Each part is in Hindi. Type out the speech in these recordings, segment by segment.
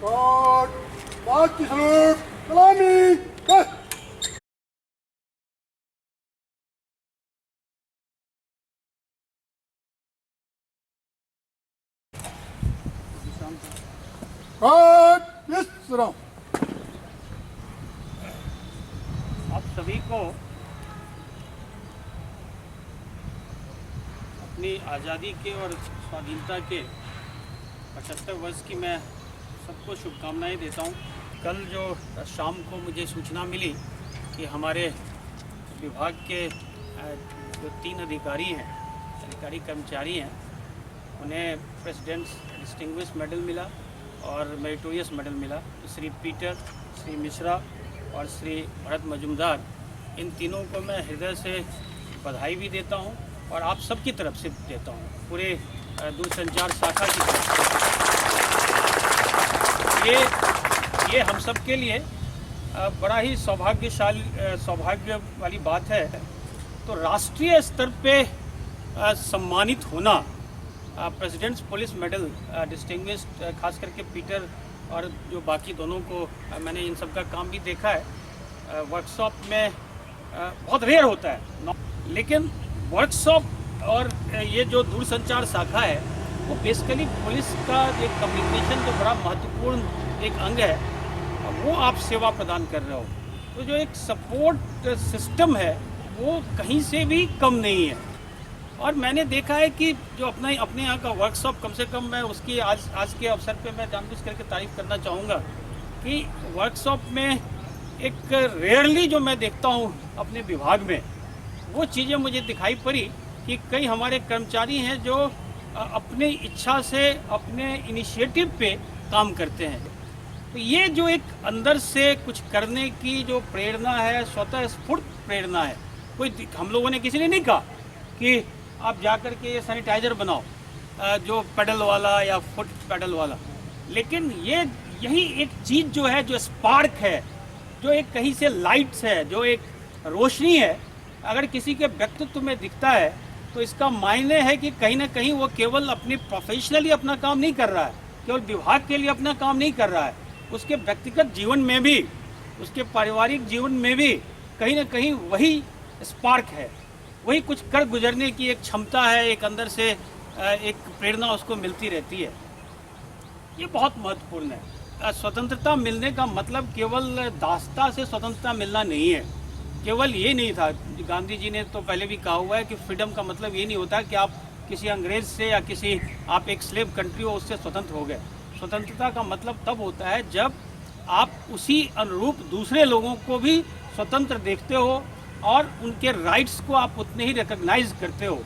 और मार्च की सलूट सलामी कर। आप सभी को अपनी आज़ादी के और स्वाधीनता के 75 वर्ष की मैं सबको शुभकामनाएं देता हूं। कल जो शाम को मुझे सूचना मिली कि हमारे विभाग के जो 3 अधिकारी कर्मचारी हैं, उन्हें प्रेसिडेंट्स डिस्टिंग्विश मेडल मिला और मेरिटोरियस मेडल मिला। तो श्री पीटर, श्री मिश्रा और श्री भरत मजुमदार, इन तीनों को मैं हृदय से बधाई भी देता हूं और आप सबकी तरफ से देता हूं, पूरे दूरसंचार शाखा की तरफ से। ये हम सब के लिए बड़ा ही सौभाग्य वाली बात है। तो राष्ट्रीय स्तर पे सम्मानित होना, प्रेसिडेंट्स पुलिस मेडल डिस्टिंग्विश्ड, खास करके पीटर और जो बाकी दोनों को मैंने इन सब का काम भी देखा है वर्कशॉप में, बहुत रेयर होता है। लेकिन वर्कशॉप और ये जो दूरसंचार शाखा है वो बेसिकली पुलिस का एक कम्युनिकेशन जो बड़ा महत्वपूर्ण एक अंग है, वो आप सेवा प्रदान कर रहे हो। तो जो एक सपोर्ट सिस्टम है वो कहीं से भी कम नहीं है। और मैंने देखा है कि जो अपने यहाँ का वर्कशॉप, कम से कम मैं उसकी आज के अवसर पे मैं जानबूझ करके तारीफ करना चाहूँगा कि वर्कशॉप में एक रेयरली जो मैं देखता हूँ अपने विभाग में, वो चीज़ें मुझे दिखाई पड़ी कि कई हमारे कर्मचारी हैं जो अपने इच्छा से, अपने इनिशिएटिव पे काम करते हैं। तो ये जो एक अंदर से कुछ करने की जो प्रेरणा है, स्वतः स्फूर्त प्रेरणा है। कोई हम लोगों ने किसी ने नहीं कहा कि आप जाकर के ये सैनिटाइज़र बनाओ जो पेडल वाला या फुट पेडल वाला, लेकिन यही एक चीज़ जो है, जो स्पार्क है, जो एक कहीं से लाइट्स है, जो एक रोशनी है, अगर किसी के व्यक्तित्व में दिखता है तो इसका मायने है कि कहीं ना कहीं वो केवल अपनी प्रोफेशनली अपना काम नहीं कर रहा है, केवल विभाग के लिए अपना काम नहीं कर रहा है, उसके व्यक्तिगत जीवन में भी, उसके पारिवारिक जीवन में भी कहीं ना कहीं वही स्पार्क है, वही कुछ कर गुजरने की एक क्षमता है, एक अंदर से एक प्रेरणा उसको मिलती रहती है। ये बहुत महत्वपूर्ण है। स्वतंत्रता मिलने का मतलब केवल दासता से स्वतंत्रता मिलना नहीं है। केवल ये नहीं था, गांधी जी ने तो पहले भी कहा हुआ है कि फ्रीडम का मतलब ये नहीं होता कि आप किसी अंग्रेज से या आप एक स्लेव कंट्री हो उससे स्वतंत्र हो गए। स्वतंत्रता का मतलब तब होता है जब आप उसी अनुरूप दूसरे लोगों को भी स्वतंत्र देखते हो और उनके राइट्स को आप उतने ही रिकॉग्नाइज करते हो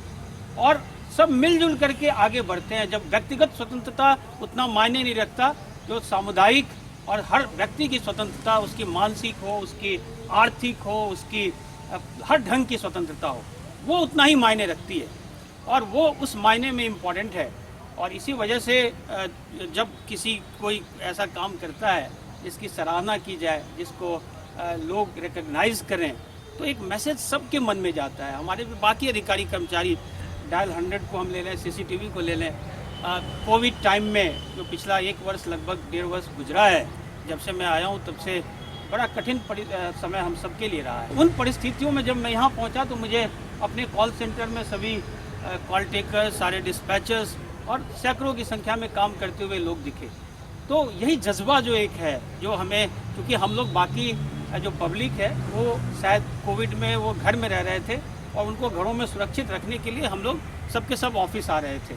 और सब मिलजुल करके आगे बढ़ते हैं। जब व्यक्तिगत स्वतंत्रता उतना मायने नहीं रखता, जो सामुदायिक और हर व्यक्ति की स्वतंत्रता, उसकी मानसिक हो, उसकी आर्थिक हो, उसकी हर ढंग की स्वतंत्रता हो, वो उतना ही मायने रखती है और वो उस मायने में इम्पोर्टेंट है। और इसी वजह से जब कोई ऐसा काम करता है जिसकी सराहना की जाए, जिसको लोग रिकॉग्नाइज करें, तो एक मैसेज सबके मन में जाता है। हमारे बाकी अधिकारी कर्मचारी, डायल 100 को हम ले लें, सीसीटीवी को ले लें, कोविड टाइम में जो पिछला 1 वर्ष, लगभग 1.5 वर्ष गुजरा है, जब से मैं आया हूँ तब से बड़ा कठिन समय हम सबके लिए रहा है। उन परिस्थितियों में जब मैं यहाँ पहुँचा तो मुझे अपने कॉल सेंटर में सभी कॉल टेकर्स, सारे डिस्पैचर्स और सैकड़ों की संख्या में काम करते हुए लोग दिखे। तो यही जज्बा जो एक है, जो हमें, क्योंकि हम लोग बाकी जो पब्लिक है वो शायद कोविड में वो घर में रह रहे थे और उनको घरों में सुरक्षित रखने के लिए हम लोग सबके सब ऑफिस आ रहे थे।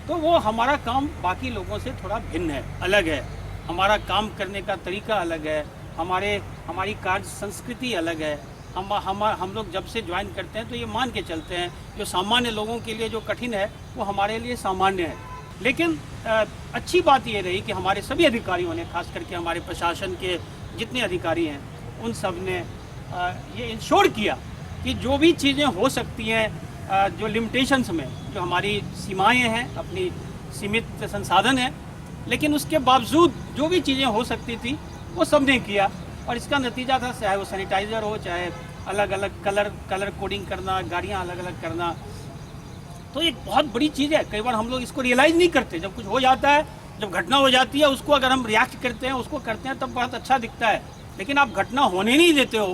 तो वो हमारा काम बाकी लोगों से थोड़ा भिन्न है, अलग है। हमारा काम करने का तरीका अलग है, हमारी कार्य संस्कृति अलग है। हम लोग जब से ज्वाइन करते हैं तो ये मान के चलते हैं, जो सामान्य लोगों के लिए जो कठिन है वो हमारे लिए सामान्य है। लेकिन अच्छी बात ये रही कि हमारे सभी अधिकारियों ने, खास करके हमारे प्रशासन के जितने अधिकारी हैं, उन सब ने ये इंश्योर किया कि जो भी चीज़ें हो सकती हैं, जो लिमिटेशंस में, जो हमारी सीमाएं हैं, अपनी सीमित संसाधन है, लेकिन उसके बावजूद जो भी चीज़ें हो सकती थी वो सब ने किया। और इसका नतीजा था, चाहे वो सैनिटाइज़र हो, चाहे अलग अलग कलर कोडिंग करना, गाड़ियाँ अलग अलग करना, तो एक बहुत बड़ी चीज़ है। कई बार हम लोग इसको रियलाइज़ नहीं करते, जब कुछ हो जाता है जब घटना हो जाती है उसको अगर हम रिएक्ट करते हैं, उसको करते हैं, तब बहुत अच्छा दिखता है। लेकिन आप घटना होने नहीं देते हो,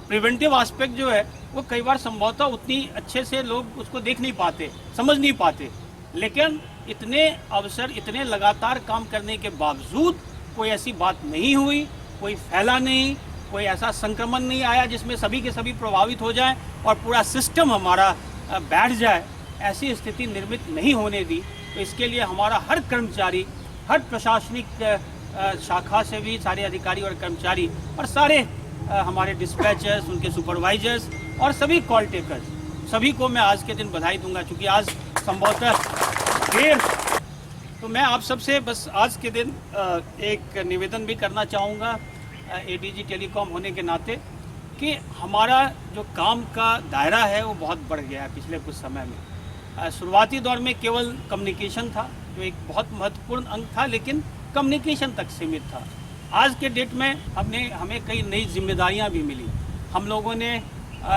प्रिवेंटिव एस्पेक्ट जो है वो कई बार संभवतः उतनी अच्छे से लोग उसको देख नहीं पाते, समझ नहीं पाते। लेकिन इतने अवसर, इतने लगातार काम करने के बावजूद कोई ऐसी बात नहीं हुई, कोई फैला नहीं, कोई ऐसा संक्रमण नहीं आया जिसमें सभी के सभी प्रभावित हो जाएं और पूरा सिस्टम हमारा बैठ जाए। ऐसी स्थिति निर्मित नहीं होने दी। तो इसके लिए हमारा हर कर्मचारी, हर प्रशासनिक शाखा से भी सारे अधिकारी और कर्मचारी और सारे हमारे डिस्पैचर्स, उनके सुपरवाइजर्स और सभी कॉल टेकर्स, सभी को मैं आज के दिन बधाई दूंगा। क्योंकि आज संभवतः देर, तो मैं आप सबसे बस आज के दिन एक निवेदन भी करना चाहूँगा एडीजी टेलीकॉम होने के नाते कि हमारा जो काम का दायरा है वो बहुत बढ़ गया है पिछले कुछ समय में। शुरुआती दौर में केवल कम्युनिकेशन था जो एक बहुत महत्वपूर्ण अंग था, लेकिन कम्युनिकेशन तक सीमित था। आज के डेट में हमें कई नई जिम्मेदारियां भी मिली। हम लोगों ने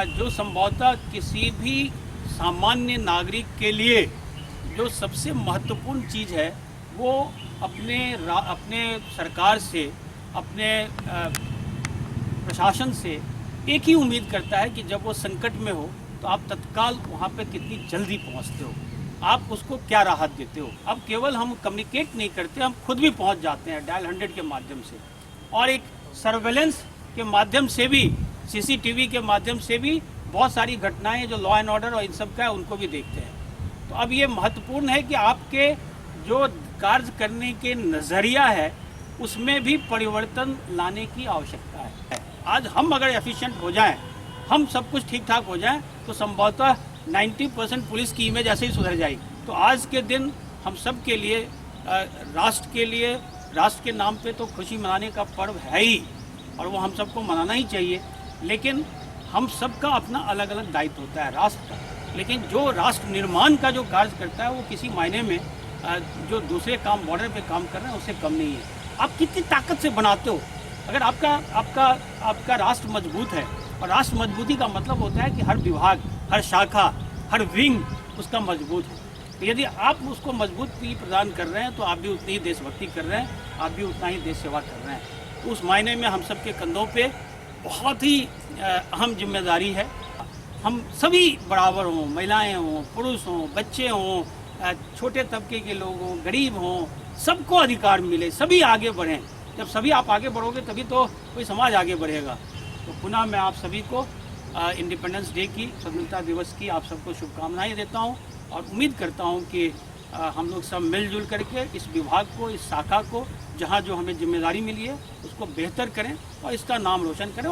जो संभवतः किसी भी सामान्य नागरिक के लिए जो सबसे महत्वपूर्ण चीज़ है वो अपने सरकार से, अपने प्रशासन से एक ही उम्मीद करता है कि जब वो संकट में हो तो आप तत्काल वहाँ पे कितनी जल्दी पहुँचते हो, आप उसको क्या राहत देते हो। अब केवल हम कम्युनिकेट नहीं करते, हम खुद भी पहुँच जाते हैं डायल 100 के माध्यम से, और एक सर्वेलेंस के माध्यम से भी, सीसीटीवी के माध्यम से भी बहुत सारी घटनाएं जो लॉ एंड ऑर्डर और इन सब का है उनको भी देखते हैं। तो अब ये महत्वपूर्ण है कि आपके जो कार्य करने के नज़रिया है उसमें भी परिवर्तन लाने की आवश्यकता है। आज हम अगर एफिशिएंट हो जाएं, हम सब कुछ ठीक ठाक हो जाएं, तो संभवतः 90% पुलिस की इमेज ऐसे ही सुधर जाएगी। तो आज के दिन हम सब के लिए, राष्ट्र के लिए, राष्ट्र के नाम पे तो खुशी मनाने का पर्व है ही और वो हम सबको मनाना ही चाहिए। लेकिन हम सबका अपना अलग अलग दायित्व होता है राष्ट्र का। लेकिन जो राष्ट्र निर्माण का जो कार्य करता है वो किसी मायने में जो दूसरे काम बॉर्डर पे काम कर रहे हैं उससे कम नहीं है। आप कितनी ताकत से बनाते हो, अगर आपका राष्ट्र मजबूत है, और राष्ट्र मजबूती का मतलब होता है कि हर विभाग, हर शाखा, हर विंग उसका मजबूत है। तो यदि आप उसको मजबूती प्रदान कर रहे हैं तो आप भी उतनी ही देशभक्ति कर रहे हैं, आप भी उतना ही देश सेवा कर रहे हैं। तो उस मायने में हम सबके कंधों पे बहुत ही अहम जिम्मेदारी है। हम सभी बराबर हों, महिलाएं हों, पुरुष हों, बच्चे हों, छोटे तबके के लोग हों, गरीब हों, सबको अधिकार मिले, सभी आगे बढ़ें। जब सभी आप आगे बढ़ोगे तभी तो कोई समाज आगे बढ़ेगा। तो पुनः मैं आप सभी को इंडिपेंडेंस डे की, स्वतंत्रता दिवस की आप सबको शुभकामनाएं देता हूं और उम्मीद करता हूं कि हम लोग सब मिलजुल करके इस विभाग को, इस शाखा को, जहां जो हमें जिम्मेदारी मिली है उसको बेहतर करें और इसका नाम रोशन करें।